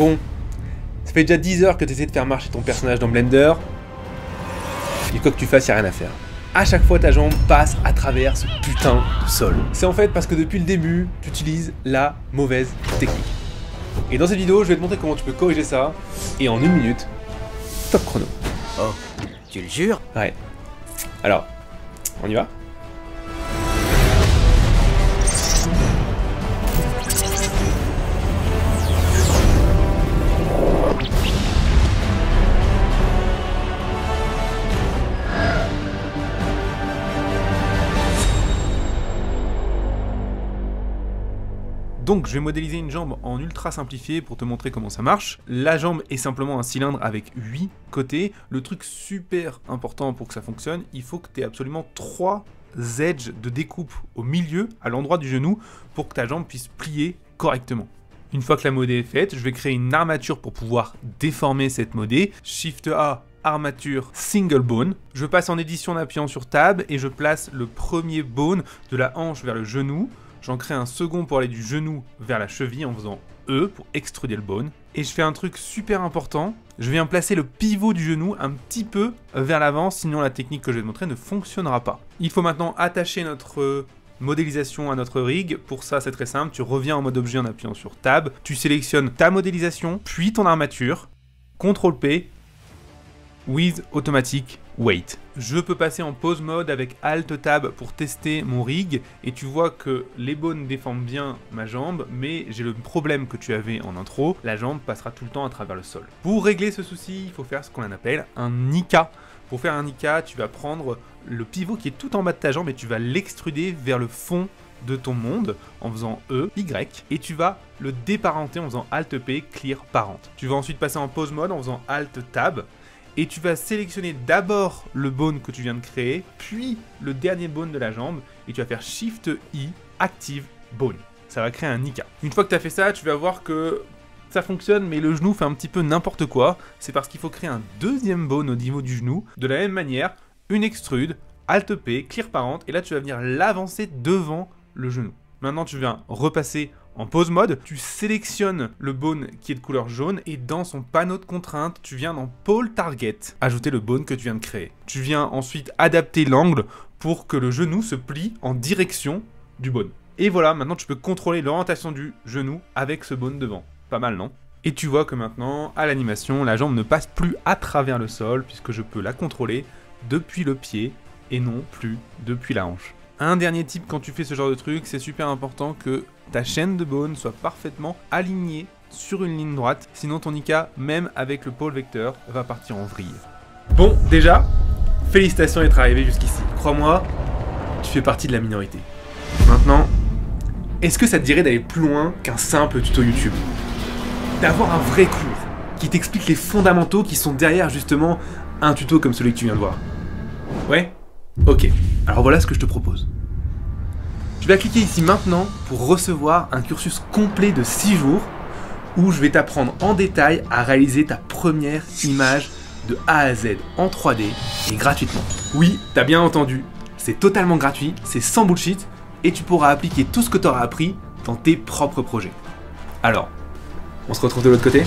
Bon, ça fait déjà 10 heures que tu essaies de faire marcher ton personnage dans Blender, et quoi que tu fasses, y a rien à faire. À chaque fois, ta jambe passe à travers ce putain de sol. C'est en fait parce que depuis le début, tu utilises la mauvaise technique. Et dans cette vidéo, je vais te montrer comment tu peux corriger ça, et en 1 minute, top chrono. Oh, tu le jures? Ouais. Alors, on y va? Donc je vais modéliser une jambe en ultra simplifié pour te montrer comment ça marche. La jambe est simplement un cylindre avec 8 côtés. Le truc super important pour que ça fonctionne, il faut que tu aies absolument 3 edges de découpe au milieu, à l'endroit du genou, pour que ta jambe puisse plier correctement. Une fois que la modée est faite, je vais créer une armature pour pouvoir déformer cette modée. Shift A, armature single bone. Je passe en édition en appuyant sur Tab et je place le premier bone de la hanche vers le genou. J'en crée un second pour aller du genou vers la cheville en faisant E pour extruder le bone. Et je fais un truc super important, je viens placer le pivot du genou un petit peu vers l'avant, sinon la technique que je vais te montrer ne fonctionnera pas. Il faut maintenant attacher notre modélisation à notre rig. Pour ça, c'est très simple, tu reviens en mode objet en appuyant sur Tab, tu sélectionnes ta modélisation, puis ton armature, CTRL P, with automatic weight. Je peux passer en pause mode avec Alt Tab pour tester mon rig et tu vois que les bones déforment bien ma jambe, mais j'ai le problème que tu avais en intro, la jambe passera tout le temps à travers le sol. Pour régler ce souci, il faut faire ce qu'on appelle un Nika. Pour faire un Nika, tu vas prendre le pivot qui est tout en bas de ta jambe et tu vas l'extruder vers le fond de ton monde en faisant E, Y, et tu vas le déparenter en faisant Alt P, Clear Parent. Tu vas ensuite passer en pause mode en faisant Alt Tab, et tu vas sélectionner d'abord le bone que tu viens de créer, puis le dernier bone de la jambe, et tu vas faire Shift I, Active Bone. Ça va créer un Nika. Une fois que tu as fait ça, tu vas voir que ça fonctionne, mais le genou fait un petit peu n'importe quoi. C'est parce qu'il faut créer un deuxième bone au niveau du genou. De la même manière, une extrude, Alt P, Clear Parent, et là tu vas venir l'avancer devant le genou. Maintenant tu viens repasser en pause mode, tu sélectionnes le bone qui est de couleur jaune et dans son panneau de contraintes, tu viens dans Pole Target ajouter le bone que tu viens de créer. Tu viens ensuite adapter l'angle pour que le genou se plie en direction du bone. Et voilà, maintenant tu peux contrôler l'orientation du genou avec ce bone devant. Pas mal, non? Et tu vois que maintenant, à l'animation, la jambe ne passe plus à travers le sol puisque je peux la contrôler depuis le pied et non plus depuis la hanche. Un dernier tip quand tu fais ce genre de truc, c'est super important que ta chaîne de bone soit parfaitement alignée sur une ligne droite, sinon ton Nika, même avec le pôle vecteur, va partir en vrille. Bon, déjà, félicitations d'être arrivé jusqu'ici. Crois-moi, tu fais partie de la minorité. Maintenant, est-ce que ça te dirait d'aller plus loin qu'un simple tuto YouTube? D'avoir un vrai cours qui t'explique les fondamentaux qui sont derrière justement un tuto comme celui que tu viens de voir. Ouais? Ok, alors voilà ce que je te propose. Tu vas cliquer ici maintenant pour recevoir un cursus complet de 6 jours où je vais t'apprendre en détail à réaliser ta première image de A à Z en 3D et gratuitement. Oui, t'as bien entendu, c'est totalement gratuit, c'est sans bullshit et tu pourras appliquer tout ce que tu auras appris dans tes propres projets. Alors, on se retrouve de l'autre côté ?